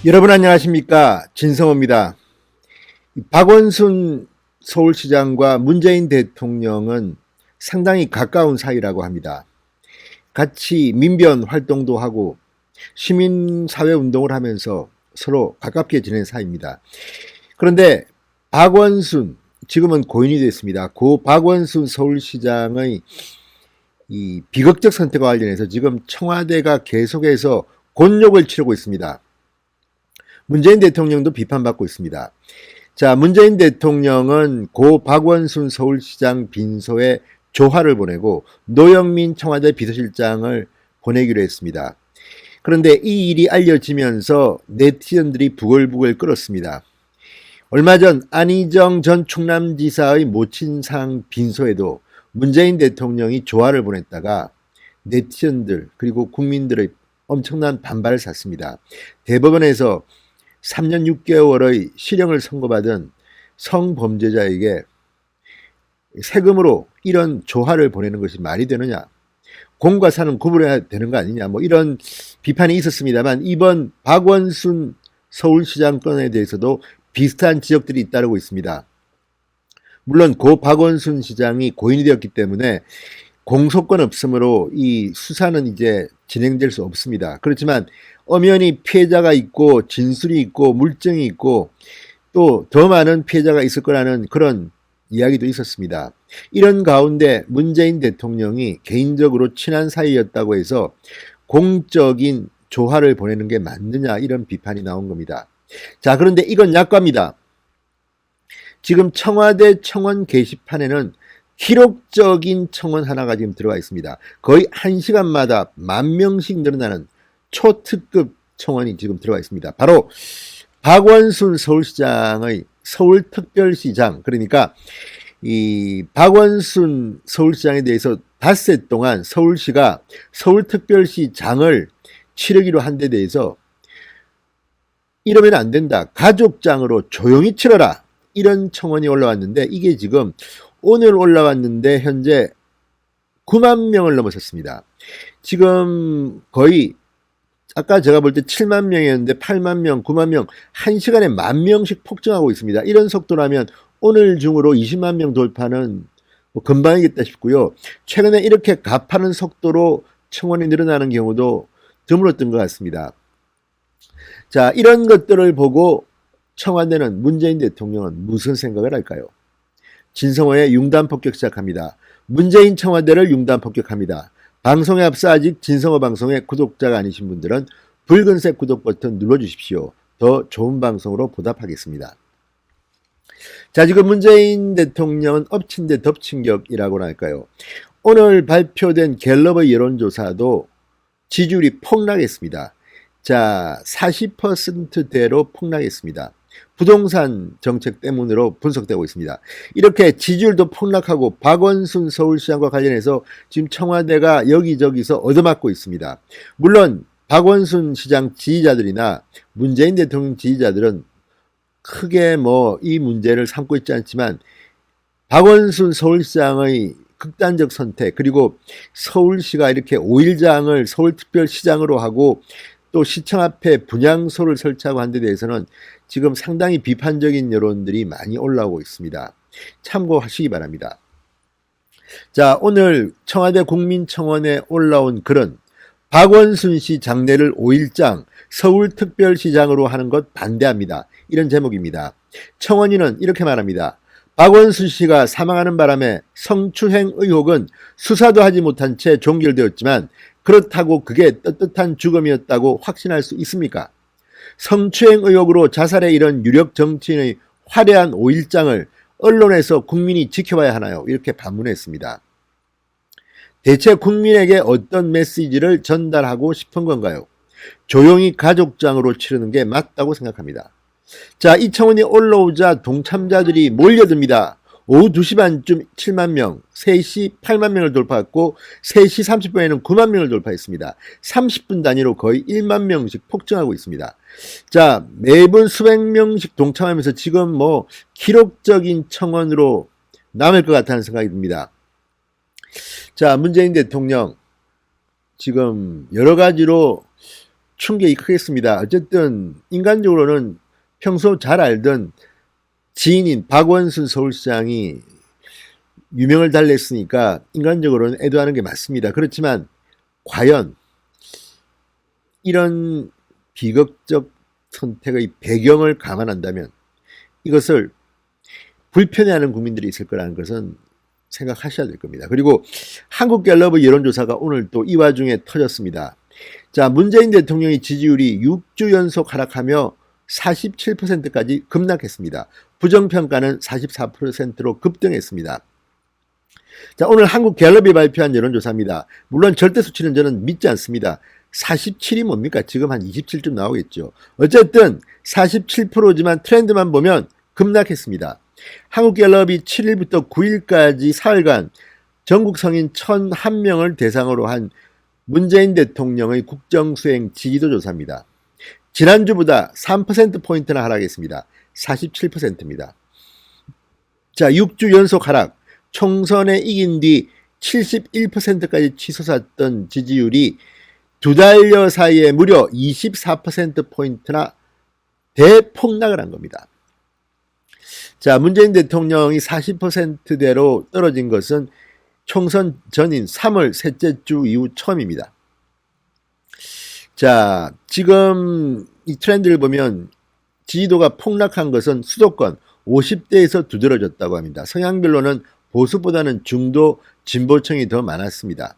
여러분 안녕하십니까? 진성호입니다. 박원순 서울시장과 문재인 대통령은 상당히 가까운 사이라고 합니다. 같이 민변 활동도 하고 시민사회 운동을 하면서 서로 가깝게 지낸 사이입니다. 그런데 박원순, 지금은 고인이 됐습니다. 고 박원순 서울시장의 이 비극적 선택과 관련해서 지금 청와대가 계속해서 곤욕을 치르고 있습니다. 문재인 대통령도 비판받고 있습니다. 자, 문재인 대통령은 고 박원순 서울시장 빈소에 조화를 보내고 노영민 청와대 비서실장을 보내기로 했습니다. 그런데 이 일이 알려지면서 네티즌들이 부글부글 끓었습니다. 얼마 전 안희정 전 충남지사의 모친상 빈소에도 문재인 대통령이 조화를 보냈다가 네티즌들 그리고 국민들의 엄청난 반발을 샀습니다. 대법원에서 3년 6개월의 실형을 선고받은 성범죄자에게 세금으로 이런 조화를 보내는 것이 말이 되느냐, 공과 사는 구분해야 되는 거 아니냐, 뭐 이런 비판이 있었습니다만 이번 박원순 서울시장 건에 대해서도 비슷한 지적들이 잇따르고 있습니다. 물론 고 박원순 시장이 고인이 되었기 때문에 공소권 없으므로 이 수사는 이제 진행될 수 없습니다. 그렇지만 엄연히 피해자가 있고 진술이 있고 물증이 있고 또 더 많은 피해자가 있을 거라는 그런 이야기도 있었습니다. 이런 가운데 문재인 대통령이 개인적으로 친한 사이였다고 해서 공적인 조화를 보내는 게 맞느냐, 이런 비판이 나온 겁니다. 자, 그런데 이건 약과입니다. 지금 청와대 청원 게시판에는 기록적인 청원 하나가 지금 들어가 있습니다. 거의 1시간마다 10,000명씩 늘어나는 초특급 청원이 지금 들어가 있습니다. 바로 박원순 서울시장의 서울특별시장, 그러니까 이 박원순 서울시장에 대해서 닷새 동안 서울시가 서울특별시장을 치르기로 한 데 대해서 이러면 안 된다, 가족장으로 조용히 치러라, 이런 청원이 올라왔는데 이게 지금 오늘 올라왔는데 현재 9만 명을 넘어섰습니다. 지금 거의 아까 제가 볼 때 7만 명이었는데 8만 명, 9만 명, 1시간에 10,000명씩 폭증하고 있습니다. 이런 속도라면 오늘 중으로 20만 명 돌파는 뭐 금방이겠다 싶고요. 최근에 이렇게 가파른 속도로 청원이 늘어나는 경우도 드물었던 것 같습니다. 자, 이런 것들을 보고 청와대는, 문재인 대통령은 무슨 생각을 할까요? 진성호의 융단 폭격 시작합니다. 문재인 청와대를 융단 폭격합니다. 방송에 앞서 아직 진성호 방송의 구독자가 아니신 분들은 붉은색 구독 버튼 눌러주십시오. 더 좋은 방송으로 보답하겠습니다. 자, 지금 문재인 대통령은 엎친 데 덮친 격이라고나 할까요? 오늘 발표된 갤럽의 여론조사도 지지율이 폭락했습니다. 자, 40%대로 폭락했습니다. 부동산 정책 때문으로 분석되고 있습니다. 이렇게 지지율도 폭락하고 박원순 서울시장과 관련해서 지금 청와대가 여기저기서 얻어맞고 있습니다. 물론 박원순 시장 지지자들이나 문재인 대통령 지지자들은 크게 뭐 이 문제를 삼고 있지 않지만 박원순 서울시장의 극단적 선택, 그리고 서울시가 이렇게 5일장을 서울특별시장으로 하고 또 시청 앞에 분향소를 설치하고 한 데 대해서는 지금 상당히 비판적인 여론들이 많이 올라오고 있습니다. 참고하시기 바랍니다. 자, 오늘 청와대 국민청원에 올라온 글은 박원순 씨 장례를 5일장 서울특별시장으로 하는 것 반대합니다, 이런 제목입니다. 청원인은 이렇게 말합니다. 박원순 씨가 사망하는 바람에 성추행 의혹은 수사도 하지 못한 채 종결되었지만 그렇다고 그게 떳떳한 죽음이었다고 확신할 수 있습니까? 성추행 의혹으로 자살에 이른 유력 정치인의 화려한 5일장을 언론에서 국민이 지켜봐야 하나요? 이렇게 반문했습니다. 대체 국민에게 어떤 메시지를 전달하고 싶은 건가요? 조용히 가족장으로 치르는 게 맞다고 생각합니다. 자, 이 청원이 올라오자 동참자들이 몰려듭니다. 오후 2시 반쯤 7만 명, 3시 8만 명을 돌파했고 3시 30분에는 9만 명을 돌파했습니다. 30분 단위로 거의 1만 명씩 폭증하고 있습니다. 자, 매분 수백 명씩 동참하면서 지금 뭐 기록적인 청원으로 남을 것 같다는 생각이 듭니다. 자, 문재인 대통령 지금 여러 가지로 충격이 크겠습니다. 어쨌든 인간적으로는 평소 잘 알던 지인인 박원순 서울시장이 유명을 달랬으니까 인간적으로는 애도하는 게 맞습니다. 그렇지만 과연 이런 비극적 선택의 배경을 감안한다면 이것을 불편해하는 국민들이 있을 거라는 것은 생각하셔야 될 겁니다. 그리고 한국갤럽의 여론조사가 오늘 또 이 와중에 터졌습니다. 자, 문재인 대통령의 지지율이 6주 연속 하락하며 47%까지 급락했습니다. 부정평가는 44%로 급등했습니다. 자, 오늘 한국갤럽이 발표한 여론조사입니다. 물론 절대 수치는 저는 믿지 않습니다. 47이 뭡니까? 지금 한 27쯤 나오겠죠. 어쨌든 47%지만 트렌드만 보면 급락했습니다. 한국갤럽이 7일부터 9일까지 사흘간 전국 성인 1,001명을 대상으로 한 문재인 대통령의 국정수행 지지도 조사입니다. 지난주보다 3%포인트나 하락했습니다. 47%입니다. 자, 6주 연속 하락, 총선에 이긴 뒤 71%까지 치솟았던 지지율이 두 달여 사이에 무려 24%포인트나 대폭락을 한 겁니다. 자, 문재인 대통령이 40%대로 떨어진 것은 총선 전인 3월 셋째 주 이후 처음입니다. 자, 지금 이 트렌드를 보면 지지도가 폭락한 것은 수도권 50대에서 두드러졌다고 합니다. 성향별로는 보수보다는 중도, 진보층이 더 많았습니다.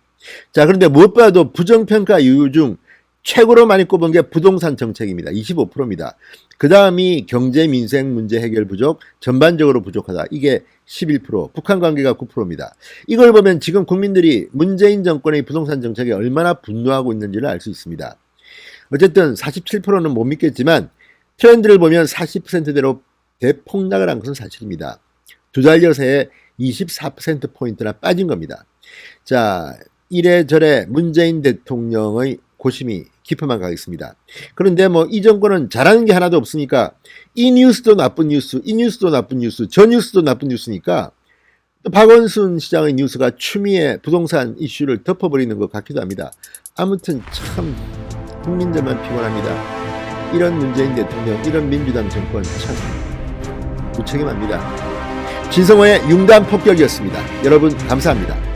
자, 그런데 무엇보다도 부정평가 이유 중 최고로 많이 꼽은 게 부동산 정책입니다. 25%입니다. 그 다음이 경제 민생 문제 해결 부족, 전반적으로 부족하다. 이게 11%, 북한 관계가 9%입니다. 이걸 보면 지금 국민들이 문재인 정권의 부동산 정책에 얼마나 분노하고 있는지를 알 수 있습니다. 어쨌든 47%는 못 믿겠지만 트렌드를 보면 40%대로 대폭락을 한 것은 사실입니다. 두 달 여새에 24%포인트나 빠진 겁니다. 자, 이래저래 문재인 대통령의 고심이 깊어만 가겠습니다. 그런데 뭐 이 정권은 잘하는 게 하나도 없으니까 이 뉴스도 나쁜 뉴스, 이 뉴스도 나쁜 뉴스, 저 뉴스도 나쁜 뉴스니까 또 박원순 시장의 뉴스가 추미애 부동산 이슈를 덮어버리는 것 같기도 합니다. 아무튼 참 국민들만 피곤합니다. 이런 문재인 대통령, 이런 민주당 정권 참 무책임합니다. 진성호의 융단 폭격이었습니다. 여러분 감사합니다.